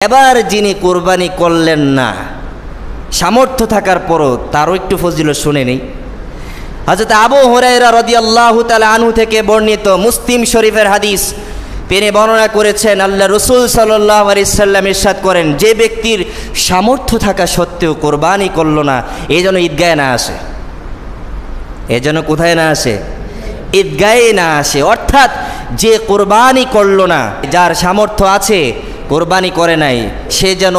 এবার যিনি কোরবানি করলেন না, সামর্থ্য থাকার পরও তারও একটু ফজিলত শুনে নেই। হযরত আবু হুরায়রা রাদিয়াল্লাহু তাআলা আনহু থেকে বর্ণিত মুসলিম শরীফের হাদিস, তিনি বর্ণনা করেছেন আল্লাহ রাসূল সাল্লাল্লাহু আলাইহি সাল্লাম ইরশাদ করেন, যে ব্যক্তির সামর্থ্য থাকা সত্ত্বেও কোরবানি করলো না, এই যেন ঈদগাহে না আসে। এই যেন কোথায় না আসে? ঈদগাহে না আসে। অর্থাৎ যে কোরবানি করলো না, যার সামর্থ্য আছে কোরবানি করে নাই, সে যেন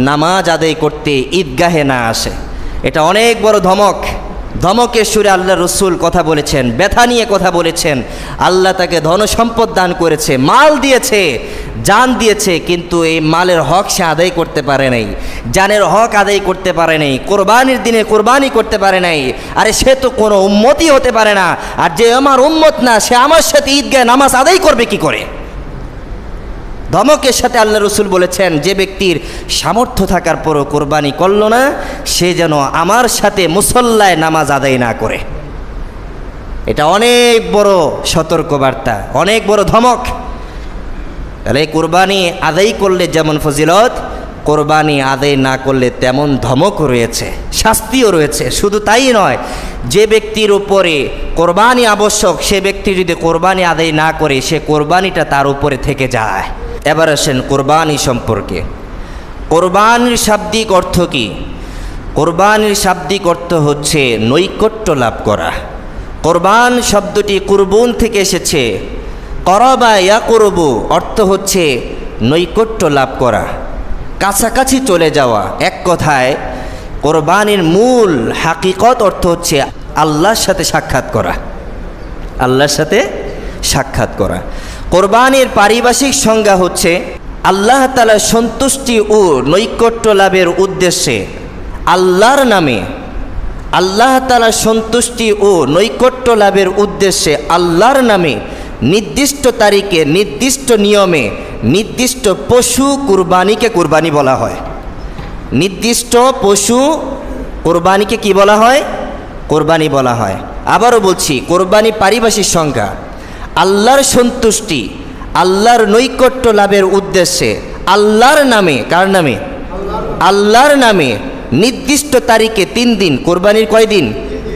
নামাজ আদায় করতে ঈদগাহে না আসে। এটা অনেক বড় ধমক। ধমকের সুরে আল্লাহ রসুল কথা বলেছেন, ব্যথা নিয়ে কথা বলেছেন। আল্লাহ তাকে ধন সম্পদ দান করেছে, মাল দিয়েছে, জান দিয়েছে, কিন্তু এই মালের হক সে আদায় করতে পারে নাই, জানের হক আদায় করতে পারে নাই, কোরবানির দিনে কোরবানি করতে পারে নাই। আরে সে তো কোনো উম্মতই হতে পারে না। আর যে আমার উম্মত না, সে আমার সাথে ঈদগাহে নামাজ আদায় করবে কি করে? ধমকের সাথে আল্লাহ রসুল বলেছেন, যে ব্যক্তির সামর্থ্য থাকার পরও কোরবানি করলো না, সে যেন আমার সাথে মুসল্লায় নামাজ আদায় না করে। এটা অনেক বড় সতর্কবার্তা, অনেক বড় ধমক। তাহলে কোরবানি আদায় করলে যেমন ফজিলত, কোরবানি আদায় না করলে তেমন ধমক রয়েছে, শাস্তিও রয়েছে। শুধু তাই নয়, যে ব্যক্তির উপরে কোরবানি আবশ্যক, সে ব্যক্তি যদি কোরবানি আদায় না করে, সে কোরবানিটা তার উপরে থেকে যায়। এবার আসেন কোরবানি সম্পর্কে। কোরবানির শাব্দিক অর্থ কি? কোরবানির শাব্দিক অর্থ হচ্ছে নৈকট্য লাভ করা। কোরবান শব্দটি কুরবুন থেকে এসেছে। করবা ইয়াকুরবু অর্থ হচ্ছে নৈকট্য লাভ করা, কাছাকাছি চলে যাওয়া। এক কথায় কোরবানির মূল হাকিকত অর্থ হচ্ছে আল্লাহর সাথে সাক্ষাৎ করা, আল্লাহর সাথে সাক্ষাৎ করা। কোরবানির পারিভাষিক সংজ্ঞা হচ্ছে আল্লাহ তাআলার সন্তুষ্টি ও নৈকট্য লাভের উদ্দেশ্যে আল্লাহর নামে, আল্লাহ তাআলার সন্তুষ্টি ও নৈকট্য লাভের উদ্দেশ্যে আল্লাহর নামে নির্দিষ্ট তারিখে, নির্দিষ্ট নিয়মে, নির্দিষ্ট পশু কুরবানিকে কুরবানি বলা হয়। নির্দিষ্ট পশু কোরবানিকে কি বলা হয়? কোরবানি বলা হয়। আবারও বলছি, কোরবানি পারিভাষিক সংজ্ঞা আল্লাহর সন্তুষ্টি, আল্লাহর নৈকট্য লাভের উদ্দেশ্যে আল্লাহর নামে। কার নামে? আল্লাহর নামে নির্দিষ্ট তারিখে 3 দিন, কোরবানির কয় দিন?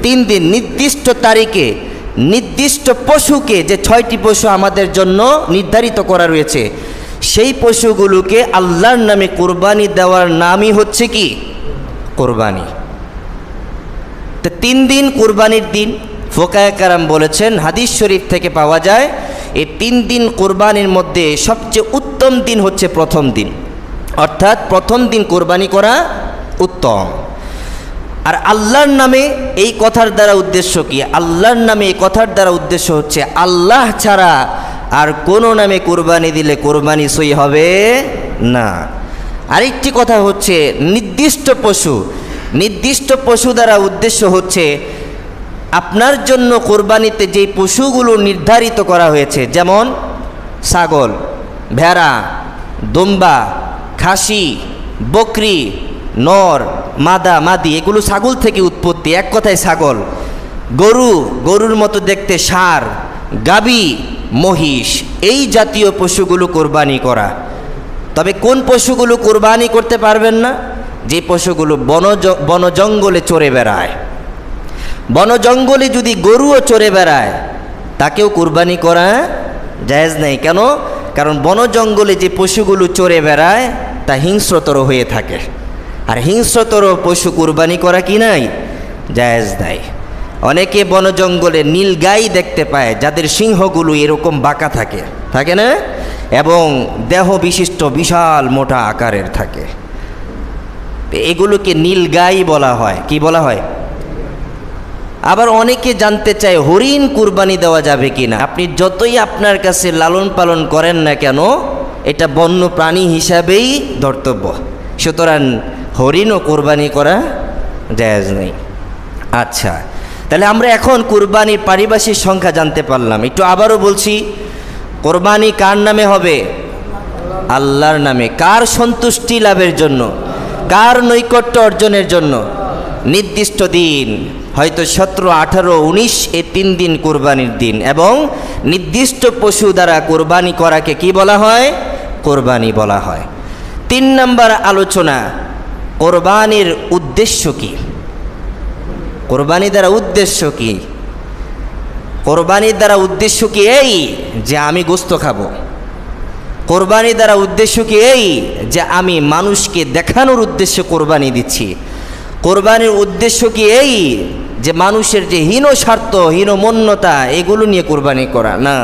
3 দিন। নির্দিষ্ট তারিখে নির্দিষ্ট পশুকে, যে 6টি পশু আমাদের জন্য নির্ধারিত করা রয়েছে, সেই পশুগুলোকে আল্লাহর নামে কোরবানি দেওয়ার নামই হচ্ছে কি? কোরবানি। তো 3 দিন কোরবানির দিন। ফুকায়ে কেরাম বলেছেন, হাদিস শরীফ থেকে পাওয়া যায়, এই 3 দিন কোরবানির মধ্যে সবচেয়ে উত্তম দিন হচ্ছে প্রথম দিন। অর্থাৎ প্রথম দিন কোরবানি করা উত্তম। আর আল্লাহর নামে এই কথার দ্বারা উদ্দেশ্য কি? আল্লাহর নামে এই কথার দ্বারা উদ্দেশ্য হচ্ছে আল্লাহ ছাড়া আর কোনো নামে কোরবানি দিলে কোরবানি সই হবে না। আরেকটি কথা হচ্ছে নির্দিষ্ট পশু। নির্দিষ্ট পশু দ্বারা উদ্দেশ্য হচ্ছে আপনার জন্য কোরবানিতে যেই পশুগুলো নির্ধারিত করা হয়েছে, যেমন ছাগল, ভেড়া, দুম্বা, খাসি, বকরি, নর, মাদা, মাদি, এগুলো ছাগল থেকে উৎপত্তি। এক কথায় ছাগল। গরু, গরুর মতো দেখতে ষাঁড়, গাভী, মহিষ, এই জাতীয় পশুগুলো কোরবানি করা। তবে কোন পশুগুলো কোরবানি করতে পারবেন না? যে পশুগুলো বন জঙ্গলে চড়ে বেড়ায়। বন জঙ্গলে যদি গরুও চড়ে বেড়ায়, তাকেও কোরবানি করা জায়েজ নেই। কেন? কারণ বন জঙ্গলে যে পশুগুলো চড়ে বেড়ায় তা হিংস্রতর হয়ে থাকে, আর হিংস্রতর পশু কোরবানি করা কি নাই? জায়েজ নাই। অনেকে বন জঙ্গলে নীল গাই দেখতে পায়, যাদের সিংহগুলো এরকম বাঁকা থাকে, থাকে না? এবং দেহ বিশিষ্ট বিশাল মোটা আকারের থাকে। এগুলোকে নীল গাই বলা হয়। কি বলা হয়? আবার অনেকে জানতে চায় হরিণ কুরবানি দেওয়া যাবে কি না। আপনি যতই আপনার কাছে লালন পালন করেন না কেন, এটা বন্য প্রাণী হিসাবেই ধর্তব্য। সুতরাং হরিণও কোরবানি করা জায়েজ নেই। আচ্ছা, তাহলে আমরা এখন কোরবানির পারিভাষিক সংখ্যা জানতে পারলাম। একটু আবারও বলছি, কোরবানি কার নামে হবে? আল্লাহর নামে। কার সন্তুষ্টি লাভের জন্য? কার নৈকট্য অর্জনের জন্য? নির্দিষ্ট দিন, হয়তো 17, 18, 19 এই 3 দিন কোরবানির দিন। এবং নির্দিষ্ট পশু দ্বারা কোরবানি করাকে কি বলা হয়? কোরবানি বলা হয়। 3 নম্বর আলোচনা, কোরবানির উদ্দেশ্য কি? কোরবানি দ্বারা উদ্দেশ্য কি? কোরবানির দ্বারা উদ্দেশ্য কি এই যে আমি গোশত খাবো? কোরবানি দ্বারা উদ্দেশ্য কি এই যে আমি মানুষকে দেখানোর উদ্দেশ্যে কোরবানি দিচ্ছি? কোরবানির উদ্দেশ্য কি এই যে মানুষের যে হীন স্বার্থ, হীনমন্যতা, এগুলো নিয়ে কোরবানি করা? না।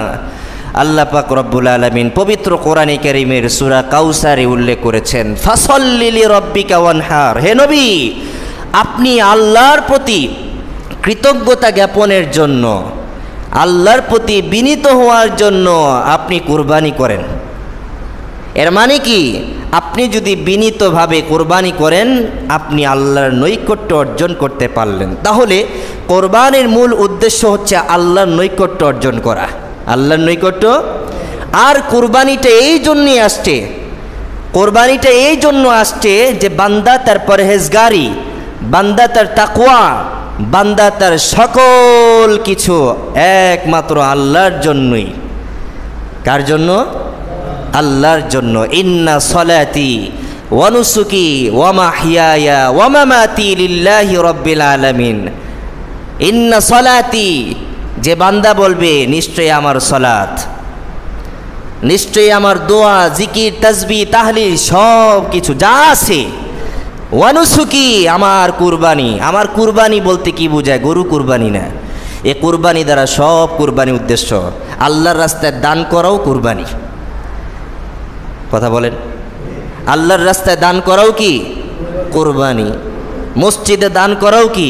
আল্লাহ পাক রব্বুল আলামিন পবিত্র কোরআনে কারীমের সূরা কাউসারে উল্লেখ করেছেন, ফাসাল্লি লিরাব্বিকা ওয়ানহার। হে নবী, আপনি আল্লাহর প্রতি কৃতজ্ঞতা জ্ঞাপনের জন্য, আল্লাহর প্রতি বিনীত হওয়ার জন্য আপনি কোরবানি করেন। এর মানে কি? আপনি যদি বিনীতভাবে কোরবানি করেন, আপনি আল্লাহর নৈকট্য অর্জন করতে পারলেন। তাহলে কোরবানির মূল উদ্দেশ্য হচ্ছে আল্লাহর নৈকট্য অর্জন করা, আল্লাহর নৈকট্য। আর কোরবানিটা এই জন্যই আসছে, কোরবানিটা এই জন্য আসছে যে বান্দা তার পরহেজগারি, বান্দা তার তাকওয়া, বান্দা তার সকল কিছু একমাত্র আল্লাহর জন্যই। কার জন্য? আল্লাহর জন্য। ইন্না সলাতি ওয়া নুসুকি ওয়া মাহইয়ায়া ওয়া মামাতি লিল্লাহি রাব্বিল আলামিন। ইন্না সলাতি, যে বান্দা বলবে নিশ্চয়ই আমার সলাত, নিশ্চয়ই আমার দোয়া, জিকির, তাসবিহ, তাহলিল সব কিছু যা আছে, ওয়া নুসুকি, আমার কুরবানি। আমার কুরবানি বলতে কি বোঝায়? গরু কুরবানি না, এ কুরবানি দ্বারা সব কুরবানি উদ্দেশ্য। আল্লাহর রাস্তায় দান করাও কুরবানি। কথা বলেন, আল্লাহর রাস্তায় দান করাও কি কুরবানি? মসজিদে দান করাও কি?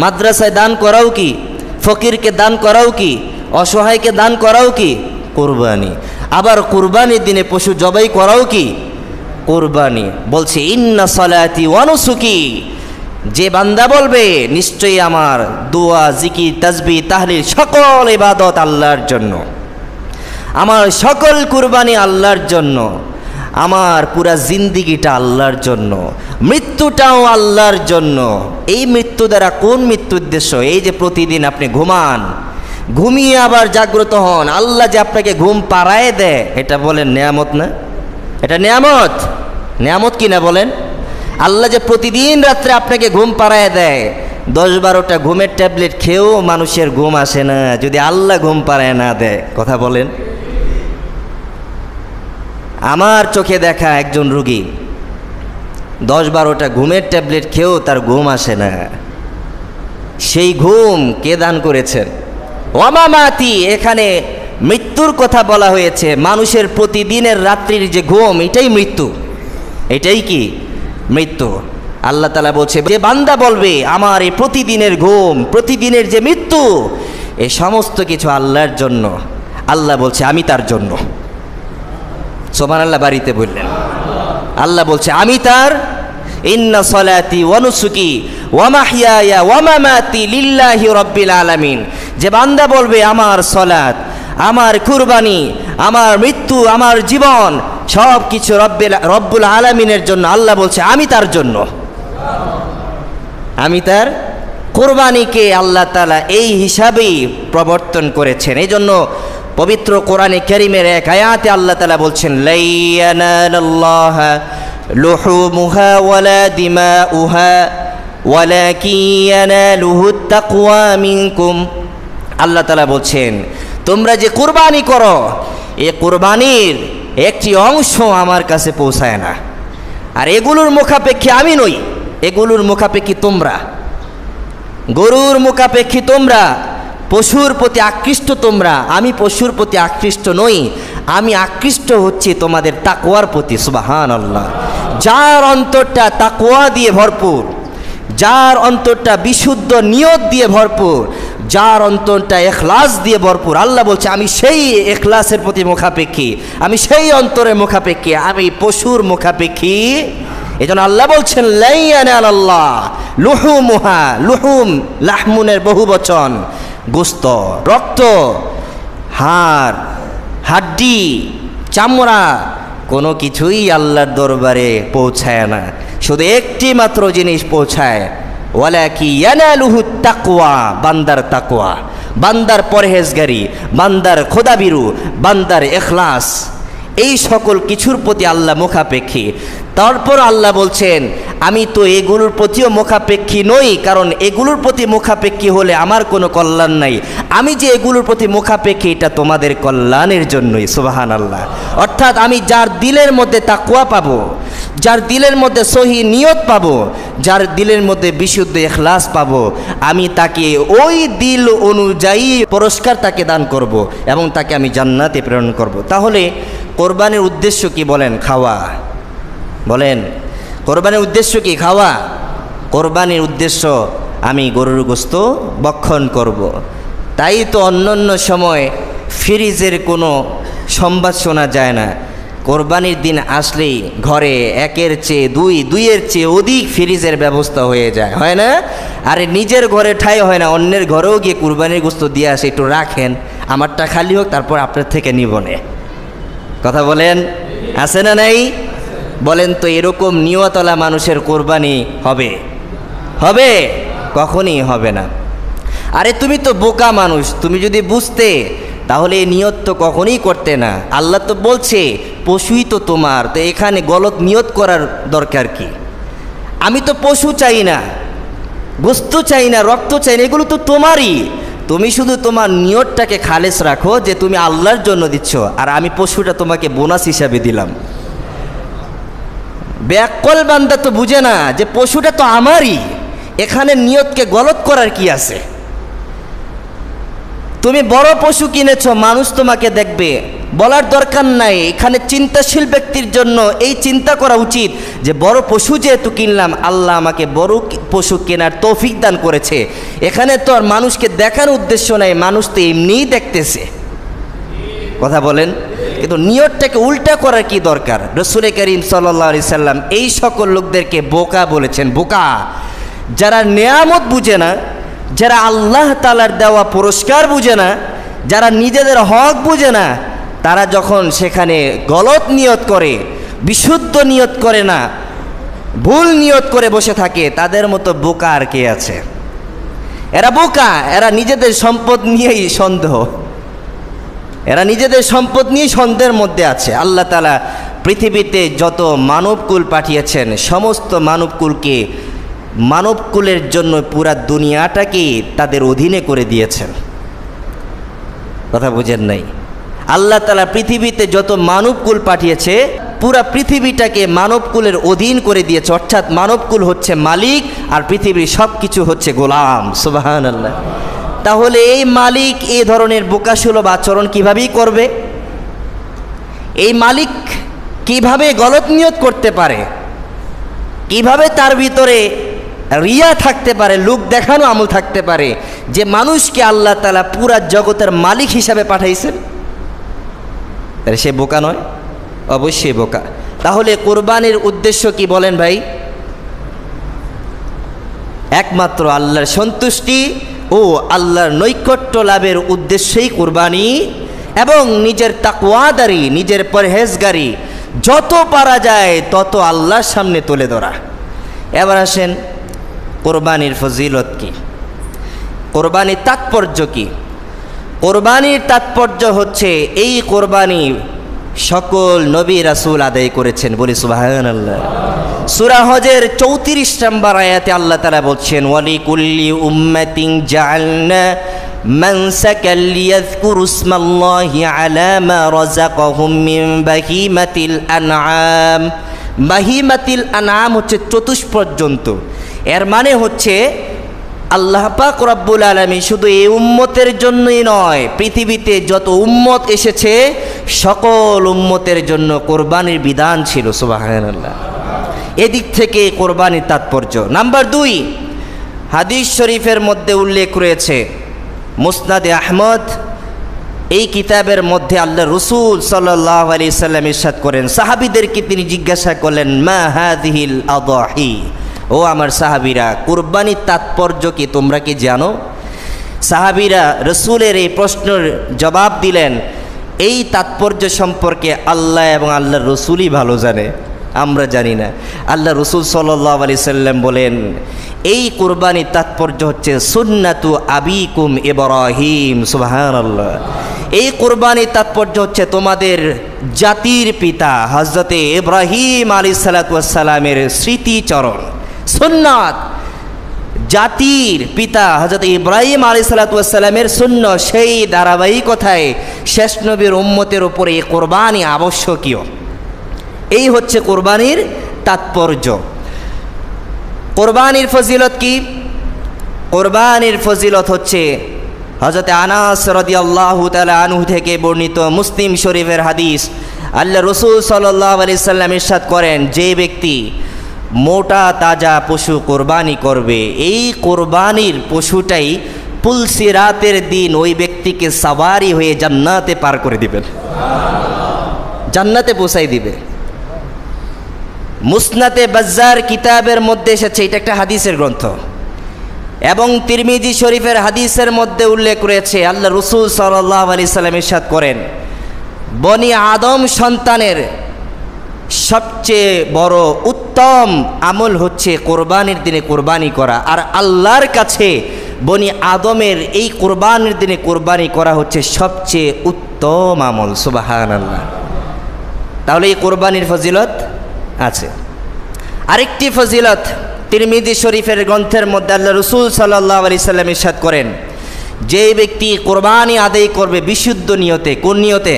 মাদ্রাসায় দান করাও কি? ফকিরকে দান করাও কি? অসহায়কে দান করাও কি? কুরবানি। আবার কুরবানির দিনে পশু জবাই করাও কি কুরবানি। বলছে ইন্না সলাতি ওয়া নুসুকি, যে বান্দা বলবে নিশ্চয়ই আমার দোয়া, জিকির, তাসবিহ, তাহলিল সকল ইবাদত আল্লাহর জন্য, আমার সকল কুরবানি আল্লাহর জন্য, আমার পুরা জিন্দিগিটা আল্লাহর জন্য, মৃত্যুটাও আল্লাহর জন্য। এই মৃত্যু দ্বারা কোন মৃত্যু উদ্দেশ্য? এই যে প্রতিদিন আপনি ঘুমান, ঘুমিয়ে আবার জাগ্রত হন, আল্লাহ যে আপনাকে ঘুম পাড়ায় দেয়, এটা বলেন নেয়ামত না? এটা নেয়ামত, নেয়ামত কি না বলেন? আল্লাহ যে প্রতিদিন রাত্রে আপনাকে ঘুম পাড়ায় দেয়, 10-12টা ঘুমের ট্যাবলেট খেয়েও মানুষের ঘুম আসে না যদি আল্লাহ ঘুম পাড়ায় না দেয়। কথা বলেন। আমার চোখে দেখা একজন রুগী 10-12টা ঘুমের ট্যাবলেট খেয়েও তার ঘুম আসে না। সেই ঘুম কে দান করেছেন? ওয়ামামাতি, এখানে মৃত্যুর কথা বলা হয়েছে। মানুষের প্রতিদিনের রাত্রির যে ঘুম, এটাই মৃত্যু, এটাই কি মৃত্যু। আল্লাহ তাআলা বলছে যে বান্দা বলবে আমার এই প্রতিদিনের ঘুম, প্রতিদিনের যে মৃত্যু, এই সমস্ত কিছু আল্লাহর জন্য, আল্লাহ বলছে আমি তার জন্য। সুবহানাল্লাহ বাড়িতে বললেন। আল্লাহ বলছে আমি তার। ইন্না সলাতি ওয়া নুসুকি ওয়া মাহইয়ায়া ওয়া মামাতি লিল্লাহি রাব্বিল আলামিন, যে বান্দা বলবে আমার সলাত, আমার কুরবানি, আমার মৃত্যু, আমার জীবন সব কিছু রব্বুল আলামিনের জন্য, আল্লাহ বলছে আমি তার জন্য, আমি তার। কুরবানিকে আল্লাহ তাআলা এই হিসাবেই প্রবর্তন করেছেন। এই জন্য পবিত্র কোরআনে কারীমের এক আয়াতে আল্লাহ তাআলা বলছেন লা ইয়ানালাল্লাহা লুহুমুহা ওয়ালা দিমাউহা ওয়ালাকিন ইয়ানালুহুত তাকওয়া মিনকুম। আল্লাহ তাআলা বলছেন তোমরা যে কুরবানি করো, এ কুরবানির একটি অংশ আমার কাছে পৌঁছায় না, আর এগুলোর মুখাপেক্ষী আমি নই, এগুলোর মুখাপেক্ষী তোমরা, গরুর মুখাপেক্ষী তোমরা, পশুর প্রতি আকৃষ্ট তোমরা। আমি পশুর প্রতি আকৃষ্ট নই, আমি আকৃষ্ট হচ্ছি তোমাদের তাকওয়ার প্রতি। সুবহানাল্লাহ। যার অন্তরটা তাকওয়া দিয়ে ভরপুর, যার অন্তরটা বিশুদ্ধ নিয়ত দিয়ে ভরপুর, যার অন্তরটা ইখলাস দিয়ে ভরপুর, আল্লাহ বলছে আমি সেই ইখলাসের প্রতি মুখাপেক্ষী, আমি সেই অন্তরের মুখাপেক্ষী, আমি পশুর মুখাপেক্ষী। এজন্য আল্লাহ বলছেন লা ইয়ানালাল্লাহ লুহুমুহা, লুহুম লাহমুনের বহুবচন, গোস্ত, রক্ত, হাড়, হাড্ডি, চামড়া, কোনো কিছুই আল্লাহর দরবারে পৌঁছায় না। শুধু একটি মাত্র জিনিস পৌঁছায়, ওয়ালাকি ইয়ানালুহুত তাকওয়া, বান্দার তাকওয়া, বান্দার পরহেজগারি, বান্দার খোদাবিরু, বান্দার ইখলাস। এই সকল কিছুর প্রতি আল্লাহ মুখাপেক্ষী। তারপর আল্লাহ বলছেন আমি তো এগুলোর প্রতিও মুখাপেক্ষী নই, কারণ এগুলোর প্রতি মুখাপেক্ষী হলে আমার কোনো কল্যাণ নাই। আমি যে এগুলোর প্রতি মুখাপেক্ষী এটা তোমাদের কল্যাণের জন্যই। সুবহানাল্লাহ। অর্থাৎ আমি যার দিলের মধ্যে তাকওয়া পাবো, যার দিলের মধ্যে সহি নিয়ত পাবো, যার দিলের মধ্যে বিশুদ্ধ ইখলাস পাবো, আমি তাকে ওই দিল অনুযায়ী পুরস্কার তাকে দান করব এবং তাকে আমি জান্নাতে প্রেরণ করব। তাহলে কোরবানির উদ্দেশ্য কি বলেন? খাওয়া। বলেন কোরবানির উদ্দেশ্য কি? খাওয়া। কোরবানির উদ্দেশ্য আমি গরুর গোশত ভক্ষণ করব। তাই তো অন্যান্য সময় ফ্রিজের কোনো সংবাদ শোনা যায় না। কোরবানির দিন আসলেই ঘরে একের চেয়ে দুইয়ের চেয়ে অধিক ফ্রিজের ব্যবস্থা হয়ে যায়, হয় না? আরে নিজের ঘরে ঠাই হয় না, অন্যের ঘরেও গিয়ে কোরবানির গোশত দিয়ে আসে, একটু রাখেন, আমারটা খালি হোক, তারপর আপনার থেকে নিবনে। কথা বলেন, আছে না নাই? বলেন তো এরকম নিয়তলা মানুষের কোরবানি হবে? হবে? কখনই হবে না। আরে তুমি তো বোকা মানুষ, তুমি যদি বুঝতে তাহলে এই নিয়ত তো কখনোই করতে না। আল্লাহ তো বলছে পশুই তো তোমার, তো এখানে গলত নিয়ত করার দরকার কি? আমি তো পশু চাই না, গোশত চাই না, রক্ত চাই না, এগুলো তো তোমারই। তুমি শুধু তোমার নিয়তটাকে খালেস রাখো যে তুমি আল্লাহর জন্য দিচ্ছ, আর আমি পশুটা তোমাকে বোনাস হিসাবে দিলাম। ব্যাকল বান্দা তো বুঝে না যে পশুটা তো আমারই, এখানে নিয়তকে গলত করার কি আছে? তুমি বড় পশু কিনেছ, মানুষ তোমাকে দেখবে, বলার দরকার নাই। এখানে চিন্তাশীল ব্যক্তির জন্য এই চিন্তা করা উচিত যে বড় পশু যেহেতু কিনলাম, আল্লাহ আমাকে বড় পশু কেনার তৌফিক দান করেছে। এখানে তো আর মানুষকে দেখার উদ্দেশ্য নাই, মানুষ তো এমনিই দেখতেছে। কথা বলেন, কিন্তু নিয়তটাকে উল্টা করার কি দরকার? রাসূল করিম সাল্লাল্লাহু আলাইহি সাল্লাম এই সকল লোকদেরকে বোকা বলেছেন। বোকা যারা নেয়ামত বুঝে না, যারা আল্লাহ তাআলার দেওয়া পুরস্কার বুঝে না, যারা নিজেদের হক বুঝে না, তারা যখন সেখানে গলত নিয়ত করে, বিশুদ্ধ নিয়ত করে না, ভুল নিয়ত করে বসে থাকে, তাদের মতো বোকা আর কে আছে? এরা বোকা, এরা নিজেদের সম্পদ নিয়েই সন্দেহ, এরা নিজেদের সম্পদ নিয়ে সন্দেহের মধ্যে আছে। আল্লাহ তাআলা পৃথিবীতে যত মানবকুল পাঠিয়েছেন, সমস্ত মানবকুলকে, মানবকুলের জন্য পুরা দুনিয়াটাকে তাদের অধীনে করে দিয়েছেন। কথা বুঝেন নাই? আল্লাহ তাআলা পৃথিবীতে যত মানবকুল পাঠিয়েছে, পুরা পৃথিবীটাকে মানবকুলের অধীন করে দিয়েছে। অর্থাৎ মানবকুল হচ্ছে মালিক আর পৃথিবীর সব কিছু হচ্ছে গোলাম। সুবহানাল্লাহ। তাহলে এই মালিক এই ধরনের বোকাসুলভ আচরণ কিভাবেই করবে? এই মালিক কিভাবে গলত নিয়ত করতে পারে? কিভাবে তার ভিতরে রিয়া থাকতে পারে, লোক দেখানো আমল থাকতে পারে, যে মানুষকে আল্লাহ তাআলা পুরা জগতের মালিক হিসাবে পাঠাইছেন? তাহলে সে বোকা নয়? অবশ্যই বোকা। তাহলে কোরবানির উদ্দেশ্য কি বলেন ভাই? একমাত্র আল্লাহর সন্তুষ্টি ও আল্লাহর নৈকট্য লাভের উদ্দেশ্যেই কোরবানি, এবং নিজের তাকওয়াদারি, নিজের পরহেজগারি যত পারা যায় তত আল্লাহর সামনে তুলে ধরা। এবার আসেন কোরবানির ফজিলত কি, কোরবানির তাৎপর্য কি? কোরবানির তাৎপর্য হচ্ছে এই কোরবানি সকল নবী রাসূল আদায় করেছেন। বলি সুবহানাল্লাহ। সূরা হজের 34 নম্বর আয়াতে আল্লাহ তাআলা বলছেন, ওয়ালিকুল্লি উম্মাতিন জাআলনা মানসাকাল লিয়াযকুরু ইসমাল্লাহি আলা মা রাযাকাহুম মিন বাহিমাতিল আনআম। বাহিমাতিল আনআম হচ্ছে চতুষ্পদ জন্তু। এর মানে হচ্ছে আল্লাহ পাক রব্বুল আলামিন শুধু এই উম্মতের জন্যই নয়, পৃথিবীতে যত উম্মত এসেছে সকল উম্মতের জন্য কোরবানির বিধান ছিল। সুবহানাল্লাহ। এদিক থেকে কোরবানির তাৎপর্য। নাম্বার 2, হাদিস শরীফের মধ্যে উল্লেখ রয়েছে, মুসনাদে আহমদ এই কিতাবের মধ্যে আল্লাহ রসুল সাল্লাল্লাহু আলাইহি সাল্লাম ইরশাদ করেন, সাহাবীদেরকে তিনি জিজ্ঞাসা করলেন, মা হাযিহিল আদাহি, ও আমার সাহাবীরা, কুরবানির তাৎপর্য কি তোমরা কি জানো? সাহাবীরা রসুলের এই প্রশ্নের জবাব দিলেন, এই তাৎপর্য সম্পর্কে আল্লাহ এবং আল্লাহর রসুলই ভালো জানে, আমরা জানি না। আল্লাহ রসুল সাল্লাল্লাহু আলাইহি সাল্লাম বলেন, এই কুরবানির তাৎপর্য হচ্ছে সুন্নাতু আবিকুম ইব্রাহিম। সুবহানাল্লাহ। এই কোরবানির তাৎপর্য হচ্ছে তোমাদের জাতির পিতা হযরতে ইব্রাহিম আলাইহিসসালামের স্মৃতিচরণ সুন্নাত। জাতির পিতা হযরত ইব্রাহিম আলাইহিসসালামের সুন্নাত, সেই ধারাবাহিকতায় শেষ নবীর উম্মতের উপরে এই কোরবানি আবশ্যকীয়। এই হচ্ছে কোরবানির তাৎপর্য। কোরবানির ফজিলত কি? কোরবানির ফজিলত হচ্ছে হযরত আনাস রাদিয়াল্লাহু তাআলা আনহু থেকে বর্ণিত মুসলিম শরীফের হাদিস। আল্লাহ রাসূল সাল্লাল্লাহু আলাইহি সাল্লাম ইরশাদ করেন, যে ব্যক্তি মোটা তাজা পশু কোরবানি করবে, এই কোরবানির পশুটাই পুলসিরাতের দিন ওই ব্যক্তিকে সাওয়ারি হয়ে জান্নাতে পার করে দিবেন, জান্নাতে পৌঁছাই দিবে। মুসনাদে বাজ্জার কিতাবের মধ্যে এসেছে, এটা একটা হাদিসের গ্রন্থ, এবং তিরমিজি শরীফের হাদিসের মধ্যে উল্লেখ রয়েছে আল্লাহ রাসূল সাল্লাল্লাহু আলাইহি সাল্লাম ইরশাদ করেন, বনি আদম সন্তানের সবচেয়ে বড় উত্তম আমল হচ্ছে কোরবানির দিনে কোরবানি করা, আর আল্লাহর কাছে বনি আদমের এই কোরবানির দিনে কোরবানি করা হচ্ছে সবচেয়ে উত্তম আমল। সুবহানাল্লাহ। তাহলে এই কোরবানির ফজিলত আছে। আরেকটি ফজিলত তিরমিজি শরীফের গ্রন্থের মধ্যে আল্লাহ রাসূল সাল্লাল্লাহু আলাইহি সাল্লাম ইরশাদ করেন, যে ব্যক্তি কোরবানি আদায় করবে বিশুদ্ধ নিয়তে, কোন নিয়তে?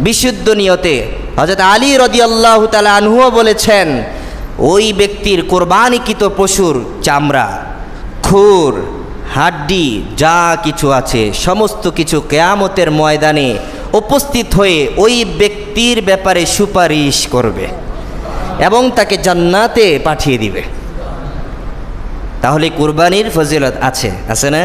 বিশুদ্ধ নিয়তে। হযরত আলী রাদিয়াল্লাহু তাআলা আনহুও বলেছেন, ওই ব্যক্তির কোরবানিকৃত পশুর চামড়া, খুর, হাড্ডি যা কিছু আছে সমস্ত কিছু কিয়ামতের ময়দানে উপস্থিত হয়ে ওই ব্যক্তির ব্যাপারে সুপারিশ করবে এবং তাকে জান্নাতে পাঠিয়ে দিবে। তাহলে কুরবানির ফজিলত আছে, আছে না?